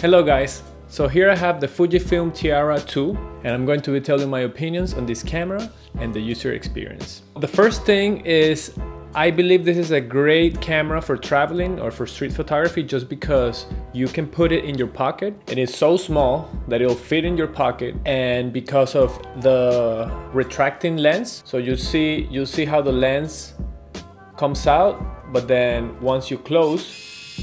Hello guys, so here I have the Fujifilm Tiara II and I'm going to be telling my opinions on this camera and the user experience. The first thing is I believe this is a great camera for traveling or for street photography just because you can put it in your pocket and it's so small that it'll fit in your pocket, and because of the retracting lens, so you'll see how the lens comes out, but then once you close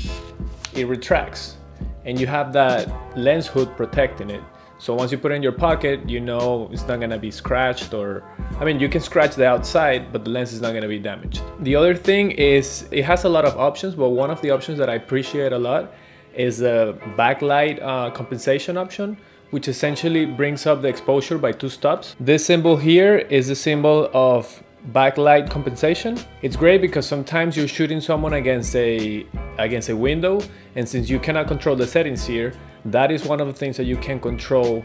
it retracts and you have that lens hood protecting it. So once you put it in your pocket, you know it's not gonna be scratched, or I mean you can scratch the outside but the lens is not gonna be damaged. The other thing is it has a lot of options, but one of the options that I appreciate a lot is the backlight compensation option, which essentially brings up the exposure by 2 stops. This symbol here is the symbol of backlight compensation. It's great because sometimes you're shooting someone against a window, and since you cannot control the settings here, that is one of the things that you can control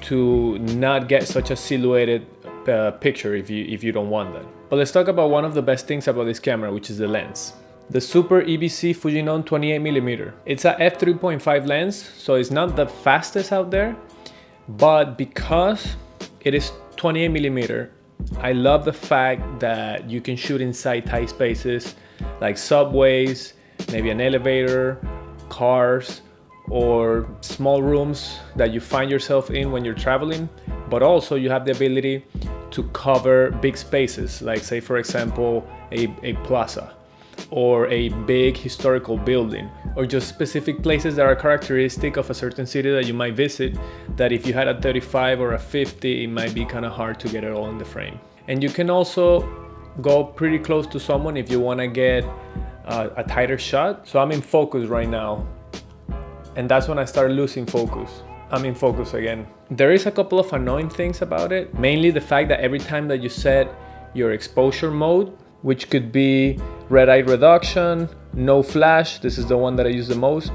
to not get such a silhouetted picture if you don't want that. But let's talk about one of the best things about this camera, which is the lens. The Super EBC Fujinon 28mm. It's a f3.5 lens, so it's not the fastest out there, but because it is 28mm, I love the fact that you can shoot inside tight spaces like subways, maybe an elevator, cars, or small rooms that you find yourself in when you're traveling, but also you have the ability to cover big spaces, like say for example a plaza or a big historical building, or just specific places that are characteristic of a certain city that you might visit, that if you had a 35 or a 50 it might be kind of hard to get it all in the frame. And you can also go pretty close to someone if you want to get a tighter shot. So I'm in focus right now, and that's when I start losing focus. I'm in focus again. There is a couple of annoying things about it, mainly the fact that every time that you set your exposure mode, which could be red eye reduction, no flash, this is the one that I use the most,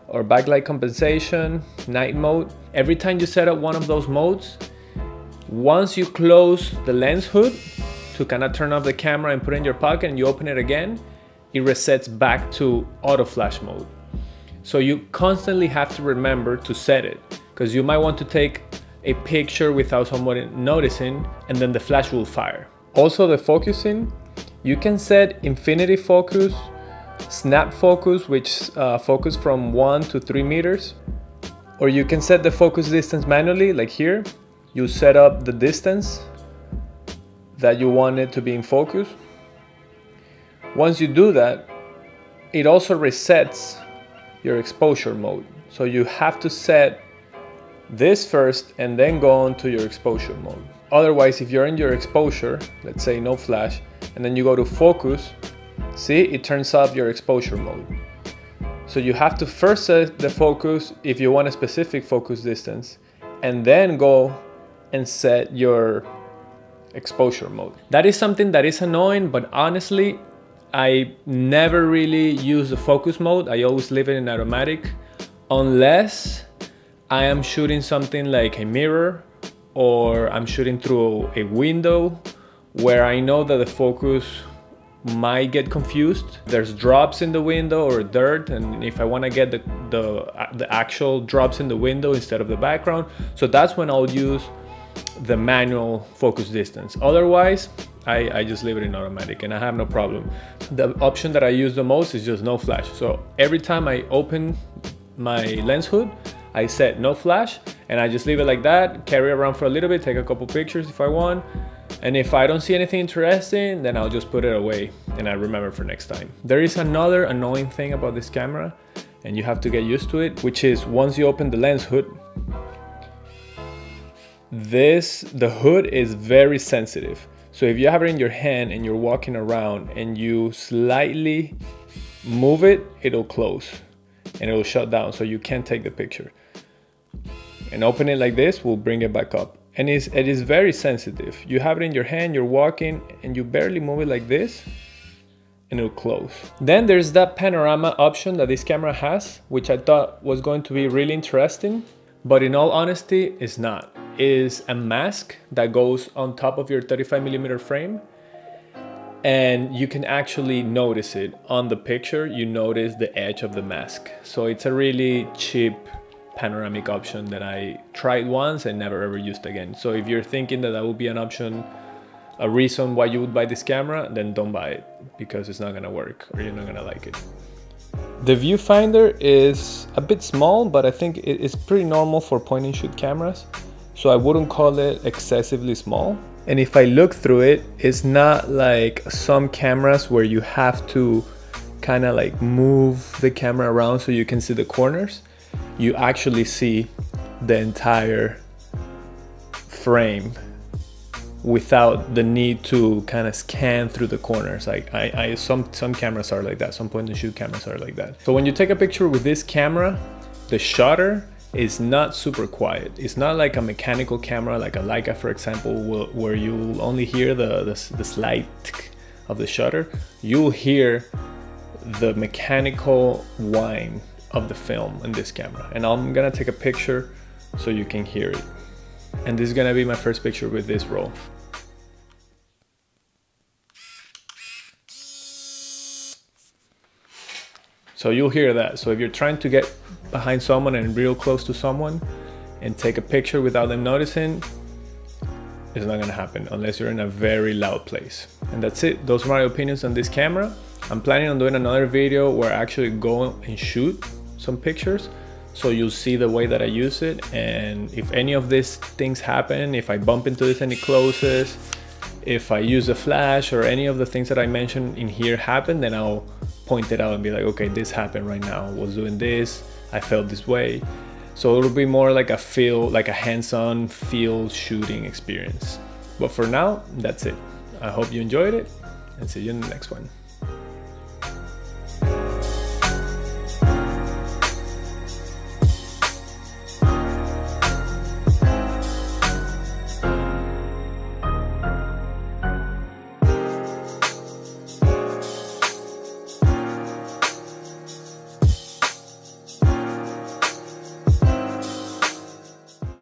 or backlight compensation, night mode, every time you set up one of those modes, once you close the lens hood to kind of turn off the camera and put it in your pocket and you open it again, it resets back to auto flash mode. So you constantly have to remember to set it, because you might want to take a picture without someone noticing and then the flash will fire. Also the focusing, you can set infinity focus, snap focus, which focus from 1 to 3 meters, or you can set the focus distance manually, like here. You set up the distance that you want it to be in focus. Once you do that, it also resets your exposure mode. So you have to set this first and then go on to your exposure mode. Otherwise, if you're in your exposure, let's say no flash, and then you go to focus, see, it turns off your exposure mode. So you have to first set the focus if you want a specific focus distance, and then go and set your exposure mode. That is something that is annoying, but honestly, I never really use the focus mode. I always leave it in automatic, unless I am shooting something like a mirror, or I'm shooting through a window where I know that the focus might get confused. There's drops in the window or dirt, and if I want to get the actual drops in the window instead of the background, so that's when I'll use the manual focus distance. Otherwise, I just leave it in automatic and I have no problem. The option that I use the most is just no flash. So every time I open my lens hood, I set no flash and I just leave it like that, carry it around for a little bit, take a couple pictures if I want. And if I don't see anything interesting, then I'll just put it away and I remember for next time. There is another annoying thing about this camera, and you have to get used to it, which is once you open the lens hood, the hood is very sensitive. So if you have it in your hand and you're walking around and you slightly move it, it'll close and it'll shut down, so you can't take the picture. And open it like this will bring it back up. And it is very sensitive. You have it in your hand, you're walking, and you barely move it like this, and it'll close. Then there's that panorama option that this camera has, which I thought was going to be really interesting, but in all honesty, it's not. It is a mask that goes on top of your 35mm frame, and you can actually notice it on the picture. You notice the edge of the mask. So it's a really cheap panoramic option that I tried once and never ever used again. So if you're thinking that that would be an option, a reason why you would buy this camera, then don't buy it, because it's not gonna work or you're not gonna like it. The viewfinder is a bit small, but I think it's pretty normal for point and shoot cameras. So I wouldn't call it excessively small. And if I look through it, it's not like some cameras where you have to kind of like move the camera around so you can see the corners. You actually see the entire frame without the need to kind of scan through the corners. Like some cameras are like that, some point and shoot cameras are like that. So when you take a picture with this camera, the shutter is not super quiet. It's not like a mechanical camera like a Leica, for example, where you'll only hear the slight tick of the shutter. You'll hear the mechanical whine of the film in this camera. And I'm gonna take a picture so you can hear it. And this is gonna be my first picture with this roll. So you'll hear that. So if you're trying to get behind someone and real close to someone and take a picture without them noticing, it's not gonna happen unless you're in a very loud place. And that's it. Those are my opinions on this camera. I'm planning on doing another video where I actually go and shoot some pictures, so you'll see the way that I use it. And if any of these things happen, if I bump into this any closes, if I use a flash or any of the things that I mentioned in here happen, then I'll point it out and be like, okay, this happened right now. I was doing this, I felt this way. So it'll be more like a feel, like a hands-on field shooting experience. But for now, that's it. I hope you enjoyed it and see you in the next one.